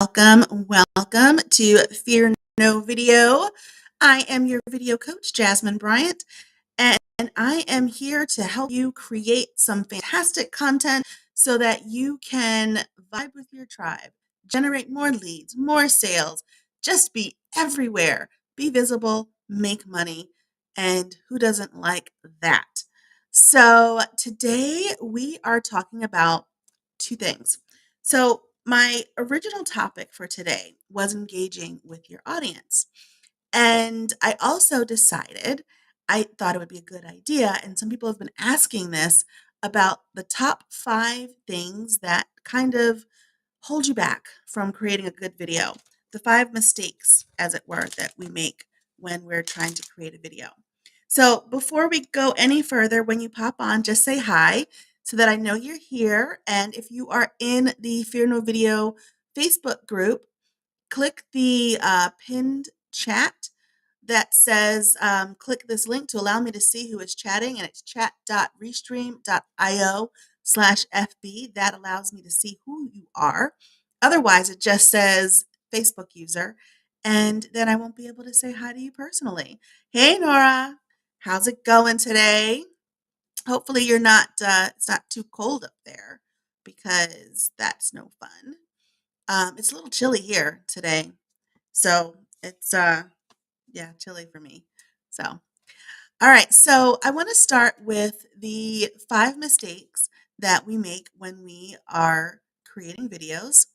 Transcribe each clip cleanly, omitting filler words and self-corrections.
Welcome to Fear No Video. I am your video coach, Jasmine Bryant, and I am here to help you create some fantastic content so that you can vibe with your tribe, generate more leads, more sales, just be everywhere, be visible, make money, and who doesn't like that? So, today we are talking about two things. So, my original topic for today was engaging with your audience. And I also decided I thought it would be a good idea. And some people have been asking this about the top 5 things that kind of hold you back from creating a good video. The 5 mistakes, as it were, that we make when we're trying to create a video. So before we go any further, when you pop on, just say hi so that I know you're here. And if you are in the Fear No Video Facebook group, click the pinned chat that says click this link to allow me to see who is chatting, and it's chat.restream.io/FB. That allows me to see who you are. Otherwise, it just says Facebook user, and then I won't be able to say hi to you personally. Hey, Nora, how's it going today? Hopefully, you're not. It's not too cold up there because that's no fun. It's a little chilly here today, so it's yeah, chilly for me. So, all right. So I want to start with the 5 mistakes that we make when we are creating videos.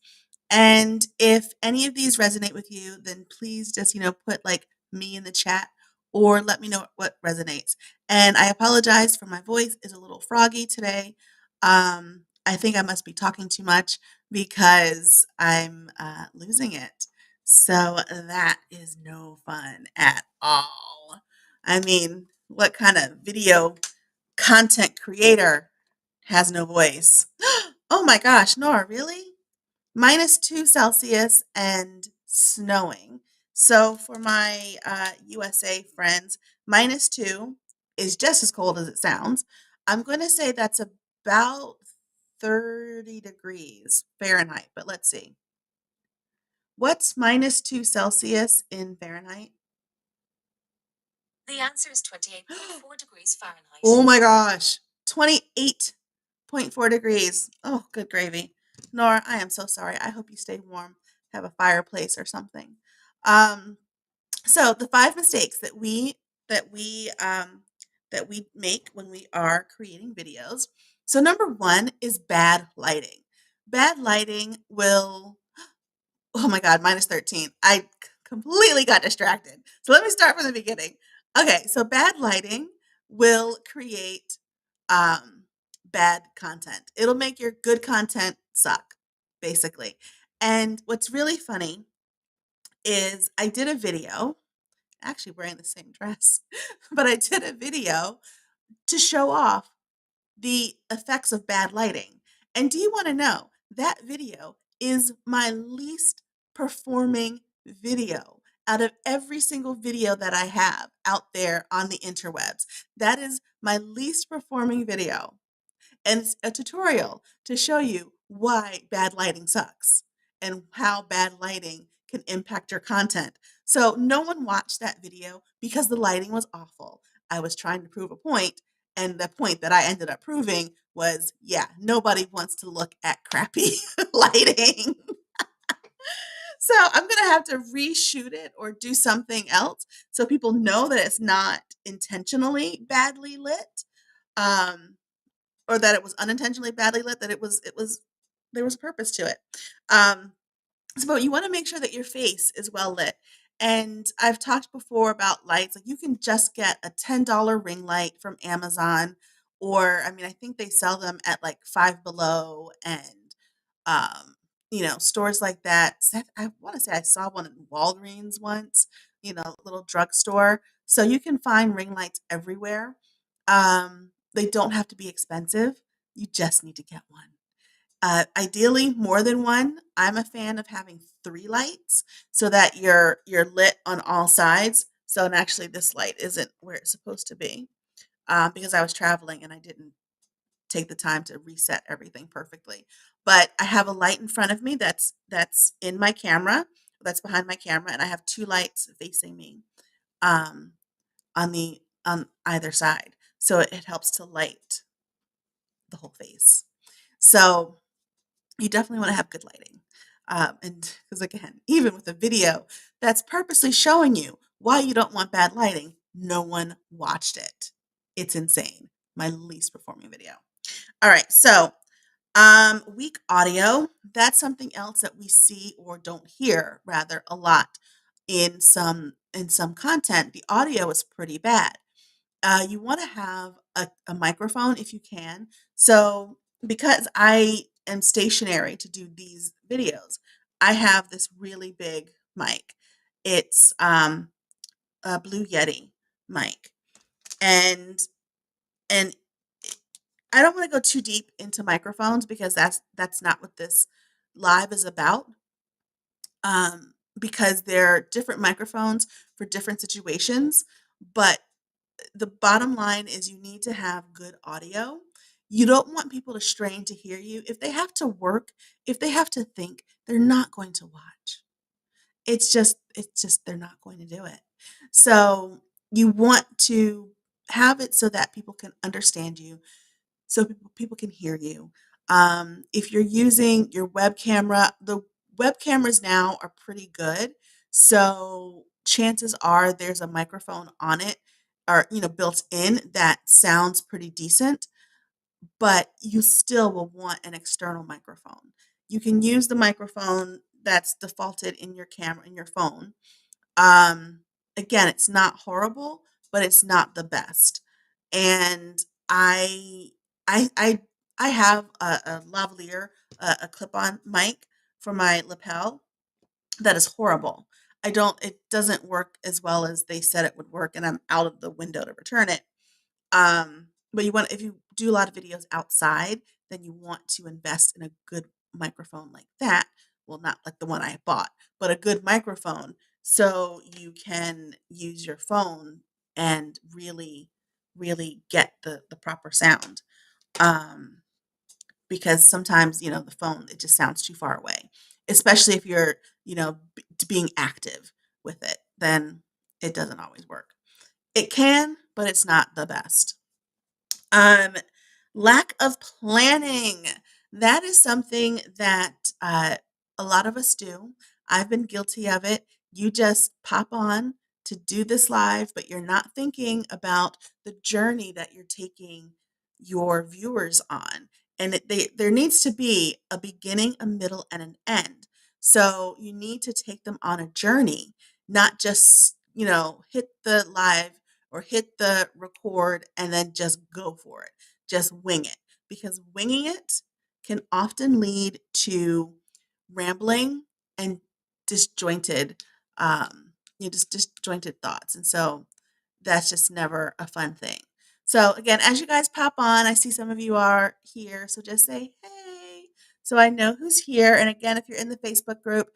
And if any of these resonate with you, then please just, put like me in the chat or let me know what resonates. And I apologize for my voice is a little froggy today. I think I must be talking too much because I'm losing it. So that is no fun at all. I mean, what kind of video content creator has no voice? Oh my gosh, Nora, really? -2 Celsius and snowing. So for my USA friends, -2 is just as cold as it sounds. I'm going to say that's about 30 degrees Fahrenheit, but let's see. What's -2 Celsius in Fahrenheit? The answer is 28.4 degrees Fahrenheit. Oh my gosh, 28.4 degrees. Oh, good gravy. Nora, I am so sorry. I hope you stay warm, have a fireplace or something. Um, so the 5 mistakes that we make when we are creating videos. So number one is bad lighting. Bad lighting will, oh my God, -13. I completely got distracted. So let me start from the beginning. Okay, so bad lighting will create um, bad content. It'll make your good content suck, basically. And what's really funny is I did a video, actually wearing the same dress, but I did a video to show off the effects of bad lighting. And do you want to know that video is my least performing video out of every single video that I have out there on the interwebs? That is my least performing video. And it's a tutorial to show you why bad lighting sucks and how bad lighting can impact your content. So no one watched that video because the lighting was awful. I was trying to prove a point, and the point that I ended up proving was, yeah, nobody wants to look at crappy lighting. So I'm gonna have to reshoot it or do something else so people know that it's not intentionally badly lit. Um, or that it was unintentionally badly lit, that it was there was a purpose to it. Um, but you want to make sure that your face is well lit. And I've talked before about lights. Like you can just get a $10 ring light from Amazon, or I mean, I think they sell them at like Five Below and stores like that. I want to say I saw one in Walgreens once, little drugstore. So you can find ring lights everywhere. They don't have to be expensive. You just need to get one. Ideally, more than one. I'm a fan of having 3 lights so that you're lit on all sides. So, and actually, this light isn't where it's supposed to be because I was traveling and I didn't take the time to reset everything perfectly. But I have a light in front of me that's in my camera, that's behind my camera, and I have 2 lights facing me, um, on either side. So it helps to light the whole face. So you definitely want to have good lighting. And because again, even with a video that's purposely showing you why you don't want bad lighting, no one watched it. It's insane. My least performing video. All right, so weak audio. That's something else that we see or don't hear rather a lot in some content. The audio is pretty bad. You want to have a microphone if you can. So, because I am stationary to do these videos, I have this really big mic. It's a Blue Yeti mic, and and I don't want to go too deep into microphones because that's not what this live is about. Because they're different microphones for different situations, but the bottom line is you need to have good audio. You don't want people to strain to hear you. If they have to work, if they have to think, they're not going to watch. It's just they're not going to do it. So you want to have it so that people can understand you, so people can hear you. If you're using your web camera, the web cameras now are pretty good. So chances are there's a microphone on it or built in that sounds pretty decent, but you still will want an external microphone. You can use the microphone that's defaulted in your camera in your phone. um, Again, it's not horrible, but it's not the best. And I I I have a lavalier, a clip-on mic for my lapel that is horrible. It doesn't work as well as they said it would work, and I'm out of the window to return it. But if you do a lot of videos outside, then you want to invest in a good microphone like that. Well, not like the one I bought, but a good microphone so you can use your phone and really, really get the proper sound. Um, because sometimes, the phone, it just sounds too far away, especially if you're, being active with it, then it doesn't always work. It can, but it's not the best. Um, Lack of planning. That is something that a lot of us do. I've been guilty of it. You just pop on to do this live, but you're not thinking about the journey that you're taking your viewers on. And there needs to be a beginning, a middle, and an end. So you need to take them on a journey, not just, hit the live or hit the record and then just go for it. Just wing it, because winging it can often lead to rambling and disjointed, just disjointed thoughts. And so that's just never a fun thing. So again, as you guys pop on, I see some of you are here. So just say, hey, so I know who's here. And again, if you're in the Facebook group,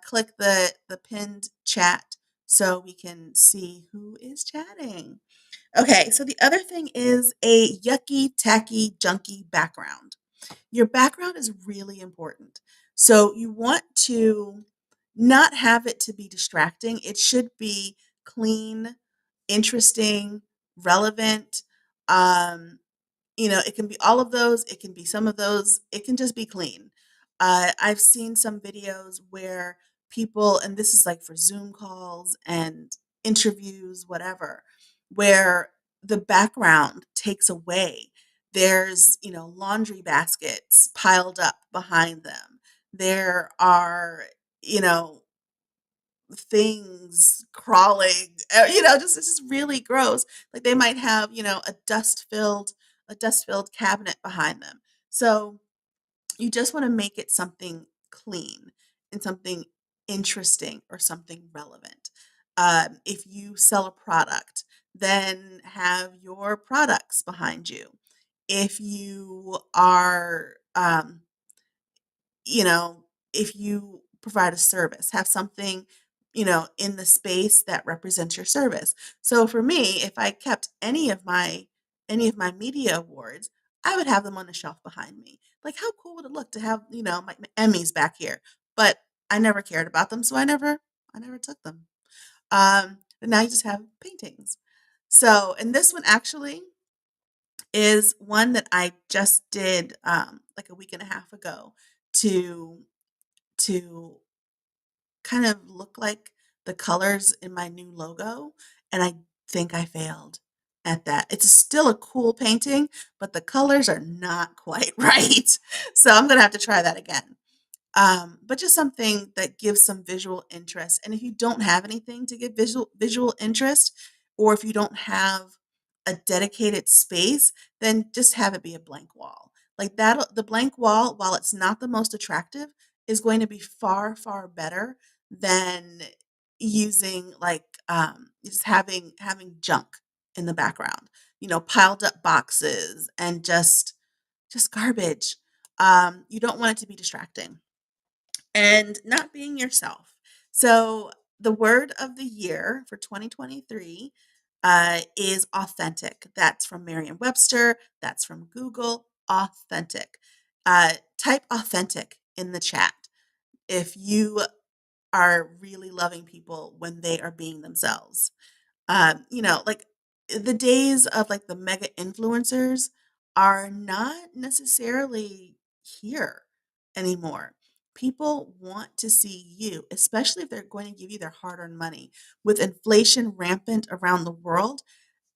click the pinned chat so we can see who is chatting. Okay, so the other thing is a yucky, tacky, junky background. Your background is really important. So you want to not have it to be distracting. It should be clean, interesting, relevant. Um, it can be all of those, it can be some of those, it can just be clean. I've seen some videos where people, and this is like for Zoom calls and interviews, whatever, where the background takes away. There's, laundry baskets piled up behind them. There are, you know, things crawling, just it's just really gross. Like they might have, a dust filled cabinet behind them. So you just want to make it something clean and something interesting or something relevant. If you sell a product, then have your products behind you. If you are you know, if you provide a service, have something, in the space that represents your service. So for me, if I kept any of my media awards, I would have them on the shelf behind me. Like, how cool would it look to have, my Emmys back here? But I never cared about them, so I never took them. But now you just have paintings. So, and this one actually is one that I just did like a week and a half ago to to kind of look like the colors in my new logo, and I think I failed at that. It's still a cool painting, but the colors are not quite right. So I'm gonna have to try that again. But just something that gives some visual interest. And if you don't have anything to give visual interest, or if you don't have a dedicated space, then just have it be a blank wall. Like that, the blank wall, while it's not the most attractive, is going to be far, far better than using like just having junk in the background, piled up boxes and just garbage. You don't want it to be distracting and not being yourself. So, the word of the year for 2023 is authentic. That's from Merriam Webster, that's from Google. Authentic. Type authentic in the chat if you are really loving people when they are being themselves. Like the days of like the mega influencers are not necessarily here anymore. People want to see you, especially if they're going to give you their hard earned money. With inflation rampant around the world,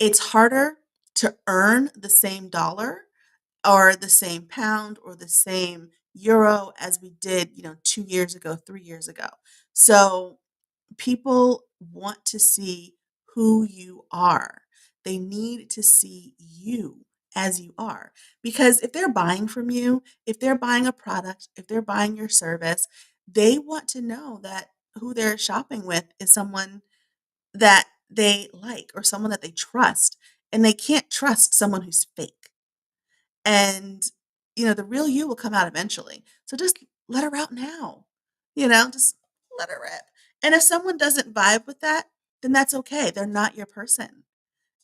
it's harder to earn the same dollar or the same pound or the same euro as we did, 2 years ago, 3 years ago. So people want to see who you are. They need to see you as you are. Because if they're buying from you, if they're buying a product, if they're buying your service, they want to know that who they're shopping with is someone that they like or someone that they trust. And they can't trust someone who's fake. And, the real you will come out eventually. So just let her out now. Just let her rip. And if someone doesn't vibe with that, then that's okay. They're not your person.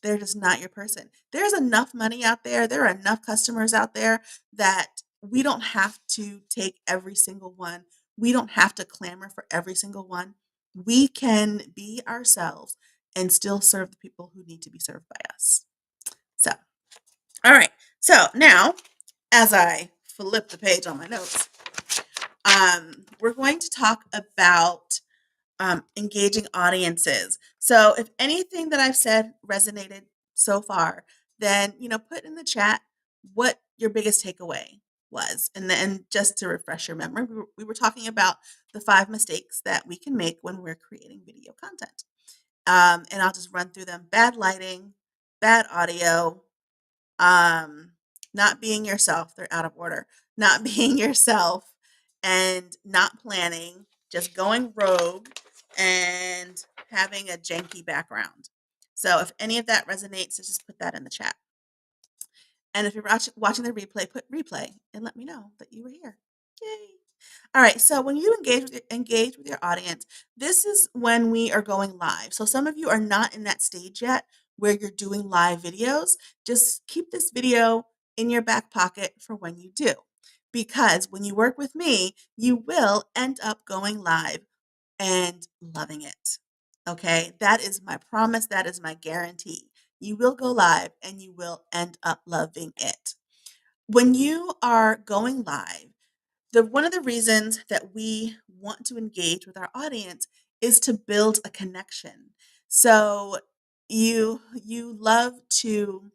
They're just not your person. There's enough money out there. There are enough customers out there that we don't have to take every single one. We don't have to clamor for every single one. We can be ourselves and still serve the people who need to be served by us. So, all right. So now, as I flip the page on my notes, we're going to talk about engaging audiences. So if anything that I've said resonated so far, then put in the chat what your biggest takeaway was, and then just to refresh your memory, we were talking about the 5 mistakes that we can make when we're creating video content. And I'll just run through them: bad lighting, bad audio, um, not being yourself. They're out of order. Not being yourself and not planning, just going rogue and having a janky background. So if any of that resonates, just put that in the chat. And if you're watching the replay, put replay and let me know that you were here. Yay. All right. So when you engage with your audience, this is when we are going live. So some of you are not in that stage yet where you're doing live videos. Just keep this video in your back pocket for when you do. Because when you work with me, you will end up going live and loving it. Okay? That is my promise. That is my guarantee. You will go live and you will end up loving it. When you are going live, one of the reasons that we want to engage with our audience is to build a connection. So you love to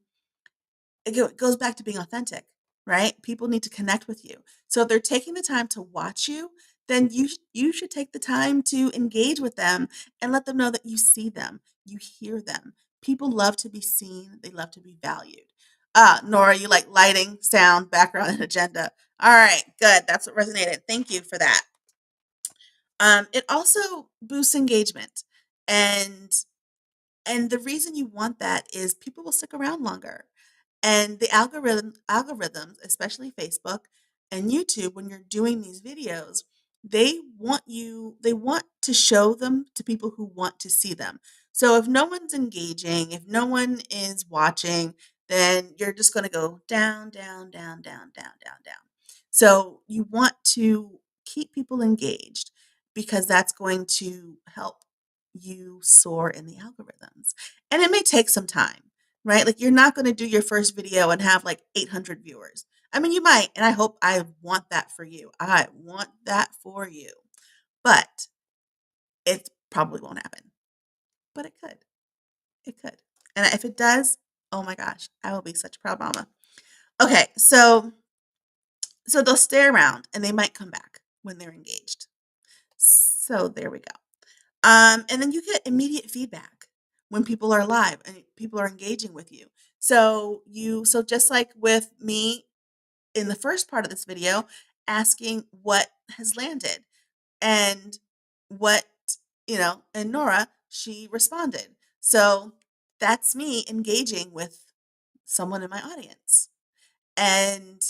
it goes back to being authentic, right? People need to connect with you. So if they're taking the time to watch you, then you should take the time to engage with them and let them know that you see them, you hear them. People love to be seen, they love to be valued. Nora, you like lighting, sound, background, and agenda. All right, good. That's what resonated. Thank you for that. It also boosts engagement, and the reason you want that is people will stick around longer. And the algorithms, especially Facebook and YouTube, when you're doing these videos, they want to show them to people who want to see them. So if no one's engaging, if no one is watching, then you're just going to go down, down, down, down, down, down, down. So you want to keep people engaged because that's going to help you soar in the algorithms. And it may take some time, right? Like you're not going to do your first video and have like 800 viewers. I mean, you might, and I want that for you. I want that for you. But it probably won't happen. But it could. It could. And if it does, oh my gosh, I will be such a proud mama. Okay, so they'll stay around and they might come back when they're engaged. So there we go. And then you get immediate feedback when people are live and people are engaging with you. So just like with me in the first part of this video, asking what has landed and what, and Nora, she responded. So that's me engaging with someone in my audience. And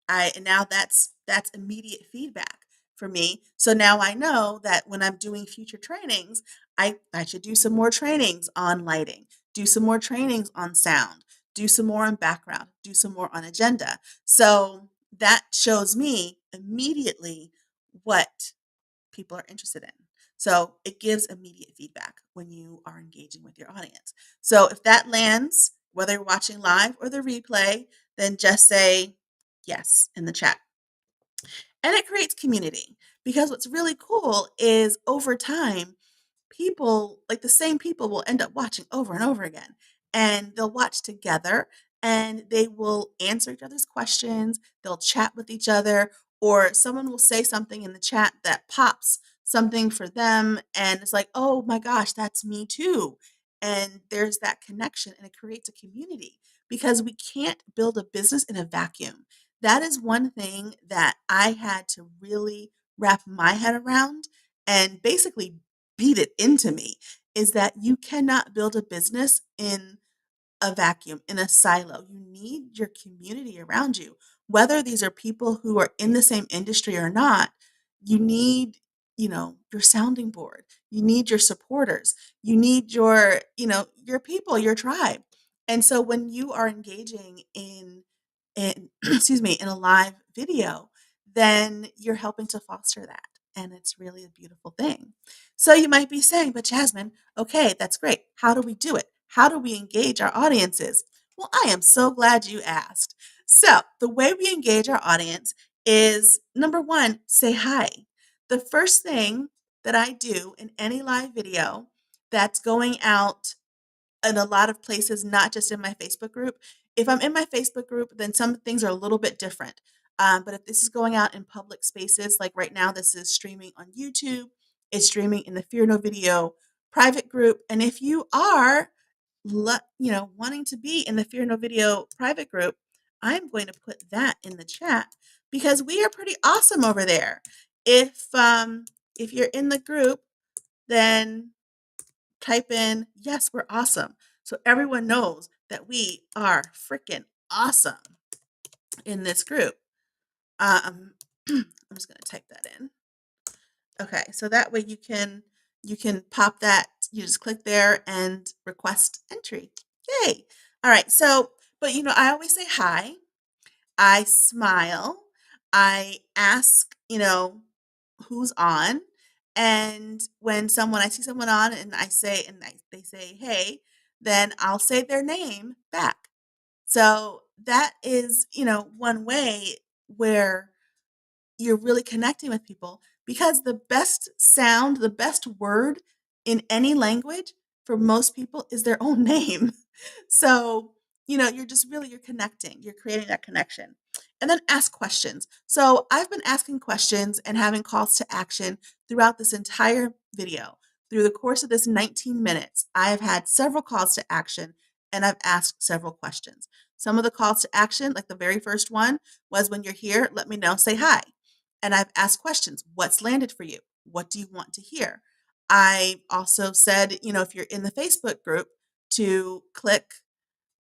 and now that's immediate feedback for me. So now I know that when I'm doing future trainings, I should do some more trainings on lighting, do some more trainings on sound, do some more on background, do some more on agenda. So that shows me immediately what people are interested in. So it gives immediate feedback when you are engaging with your audience. So if that lands, whether you're watching live or the replay, then just say yes in the chat. And it creates community because what's really cool is over time, people, like the same people, will end up watching over and over again. And they'll watch together and they will answer each other's questions. They'll chat with each other, or someone will say something in the chat that pops something for them. And it's like, oh my gosh, that's me too. And there's that connection and it creates a community because we can't build a business in a vacuum. That is one thing that I had to really wrap my head around and basically beat it into me is that you cannot build a business in a vacuum, in a silo. You need your community around you. Whether these are people who are in the same industry or not, you need, your sounding board. You need your supporters. You need your people, your tribe. And so when you are engaging in excuse me, in a live video, then you're helping to foster that. And it's really a beautiful thing. So you might be saying, but Jasmine, okay, that's great. How do we do it? How do we engage our audiences? Well, I am so glad you asked. So, the way we engage our audience is number one, say hi. The first thing that I do in any live video that's going out in a lot of places, not just in my Facebook group. If I'm in my Facebook group, then some things are a little bit different. But if this is going out in public spaces, like right now, this is streaming on YouTube, it's streaming in the Fear No Video private group. And if you are, wanting to be in the Fear No Video private group, I'm going to put that in the chat because we are pretty awesome over there. If you're in the group, then type in, yes, we're awesome. So everyone knows that we are freaking awesome in this group. I'm just going to type that in. Okay, so that way you can pop that. You just click there and request entry. Yay! All right. So, but I always say hi. I smile. I ask, who's on. And when I see someone on and they say, hey, then I'll say their name back. So that is, one way where you're really connecting with people because the best sound, the best word in any language for most people is their own name. So, you're connecting, you're creating that connection. And then ask questions. So, I've been asking questions and having calls to action throughout this entire video. Through the course of this 19 minutes, I have had several calls to action and I've asked several questions. Some of the calls to action, like the very first one, was when you're here, let me know, say hi. And I've asked questions. What's landed for you? What do you want to hear? I also said, if you're in the Facebook group, to click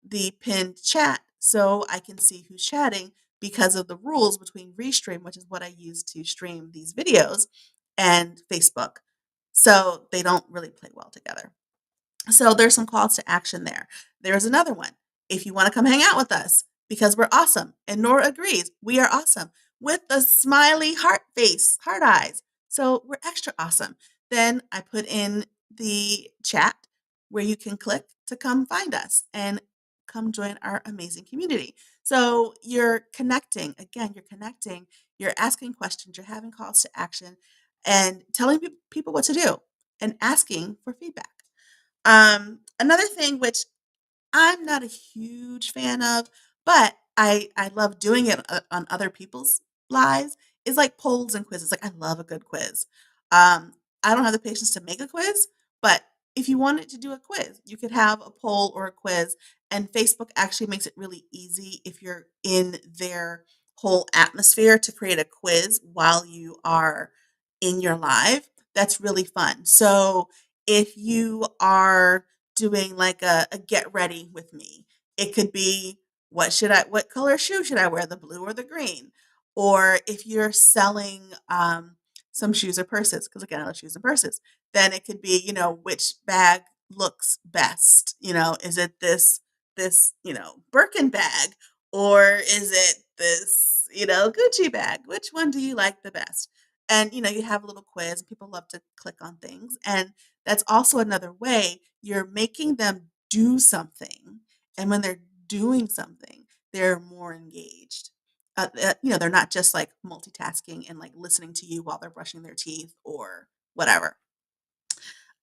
the pinned chat so I can see who's chatting because of the rules between Restream, which is what I use to stream these videos, and Facebook. So they don't really play well together. So there's some calls to action there. There's another one. if you want to come hang out with us because we're awesome. And Nora agrees, we are awesome with the smiley heart face, heart eyes. So we're extra awesome. Then I put in the chat where you can click to come find us and come join our amazing community. So you're connecting. Again, you're connecting. You're asking questions. You're having calls to action and telling people what to do and asking for feedback. Another thing which I'm not a huge fan of, but I love doing it on other people's lives is like polls and quizzes. Like I love a good quiz. I don't have the patience to make a quiz, but if you wanted to do a quiz, you could have a poll or a quiz, and Facebook actually makes it really easy if you're in their whole atmosphere to create a quiz while you are in your live. That's really fun. So if you are doing like a get ready with me. It could be what color shoe should I wear, the blue or the green? Or if you're selling some shoes or purses, because again, I love shoes and purses, then it could be, which bag looks best. Is it this Birkin bag or is it this Gucci bag? Which one do you like the best? And you have a little quiz. People love to click on things. And that's also another way you're making them do something. And when they're doing something, they're more engaged. They're not just like multitasking and like listening to you while they're brushing their teeth or whatever.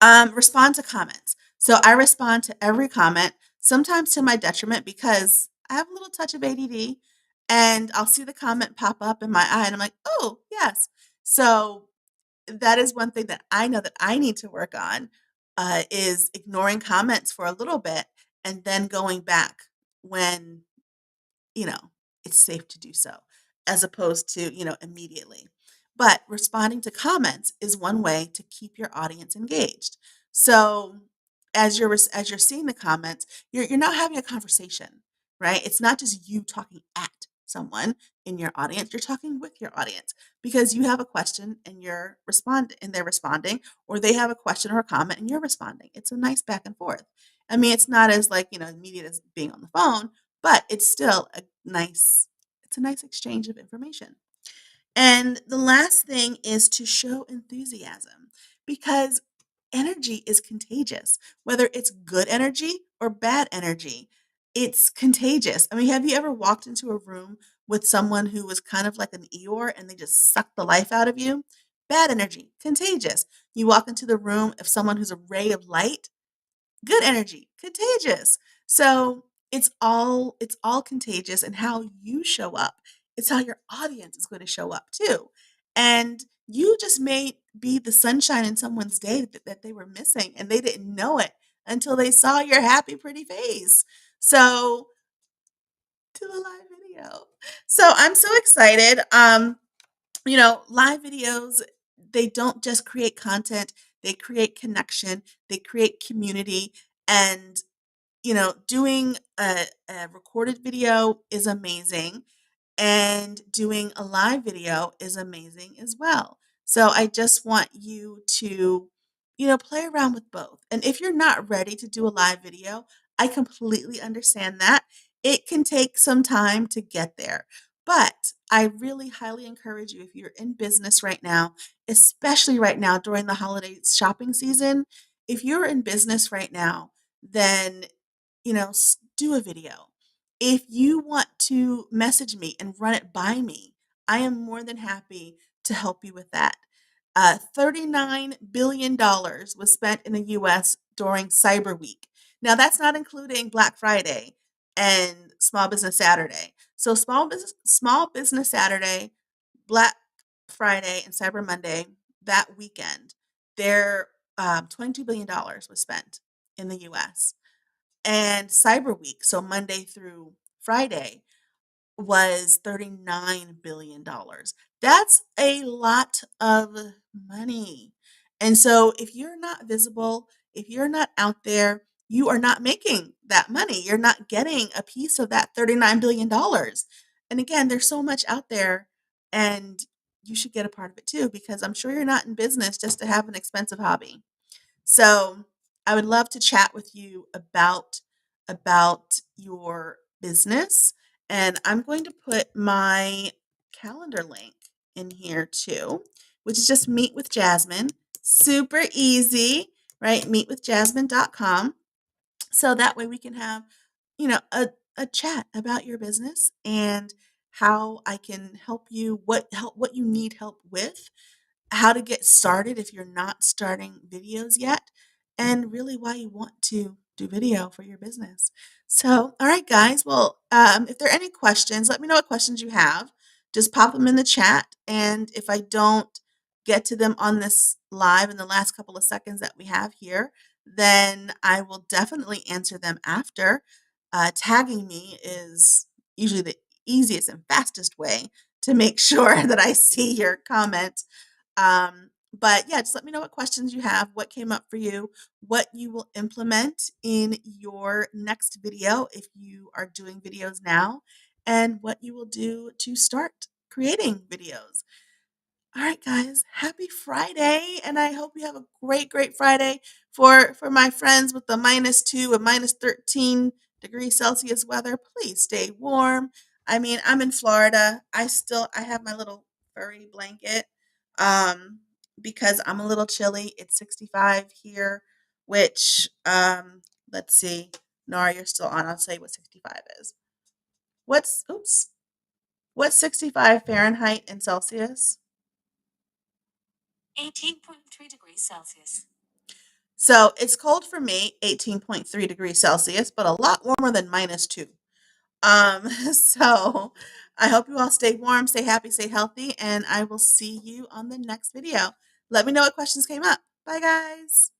Respond to comments. So I respond to every comment, sometimes to my detriment because I have a little touch of ADD and I'll see the comment pop up in my eye and I'm like, oh, yes. So that is one thing that I know that I need to work on, is ignoring comments for a little bit and then going back when, you know, it's safe to do so, as opposed to, immediately. But responding to comments is one way to keep your audience engaged. So as you're seeing the comments, you're now having a conversation, right? It's not just you talking at someone in your audience, you're talking with your audience because you have a question and they're responding, or they have a question or a comment and you're responding. It's a nice back and forth. I mean, it's not as like, immediate as being on the phone, but it's a nice exchange of information. And the last thing is to show enthusiasm because energy is contagious, whether it's good energy or bad energy. It's contagious. I mean, have you ever walked into a room with someone who was kind of like an Eeyore and they just suck the life out of you? Bad energy, contagious. You walk into the room of someone who's a ray of light, good energy, contagious. So it's all contagious, and how you show up, it's how your audience is going to show up too. And you just may be the sunshine in someone's day that they were missing, and they didn't know it until they saw your happy, pretty face. So to a live video. So I'm so excited. Live videos, they don't just create content, they create connection, they create community, and doing a recorded video is amazing, and doing a live video is amazing as well. So I just want you to, play around with both. And if you're not ready to do a live video, I completely understand that. It can take some time to get there. But I really highly encourage you, if you're in business right now, especially right now during the holiday shopping season, if you're in business right now, then do a video. If you want to message me and run it by me, I am more than happy to help you with that. $39 billion dollars was spent in the US during Cyber Week. Now, that's not including Black Friday and Small Business Saturday. So, Small Business Saturday, Black Friday, and Cyber Monday, that weekend, there $22 billion dollars was spent in the US. And Cyber Week, so Monday through Friday, was $39 billion. That's a lot of money. And so if you're not visible, if you're not out there, you are not making that money. You're not getting a piece of that $39 billion. And again, there's so much out there, and you should get a part of it too, because I'm sure you're not in business just to have an expensive hobby. So I would love to chat with you about about your business. And I'm going to put my calendar link in here too, which is just Meet with Jasmine. Super easy, right? Meetwithjasmine.com. So that way we can have, a chat about your business and how I can help you, what you need help with, how to get started if you're not starting videos yet, and really why you want to do video for your business. So, all right, guys. Well, if there are any questions, let me know what questions you have. Just pop them in the chat. And if I don't get to them on this live in the last couple of seconds that we have here, then I will definitely answer them after. Tagging me is usually the easiest and fastest way to make sure that I see your comment. But yeah, just let me know what questions you have, what came up for you, what you will implement in your next video if you are doing videos now, and what you will do to start creating videos. All right, guys, happy Friday, and I hope you have a great, great Friday. For my friends with the -2 and -13 degrees Celsius weather, please stay warm. I mean, I'm in Florida. I have my little furry blanket um, because I'm a little chilly. It's 65 here, which let's see. Nora, you're still on. I'll tell you what 65 is. Oops? What's 65 Fahrenheit in Celsius? 18.3 degrees Celsius. So it's cold for me, 18.3 degrees Celsius, but a lot warmer than -2. So I hope you all stay warm, stay happy, stay healthy, and I will see you on the next video. Let me know what questions came up. Bye, guys.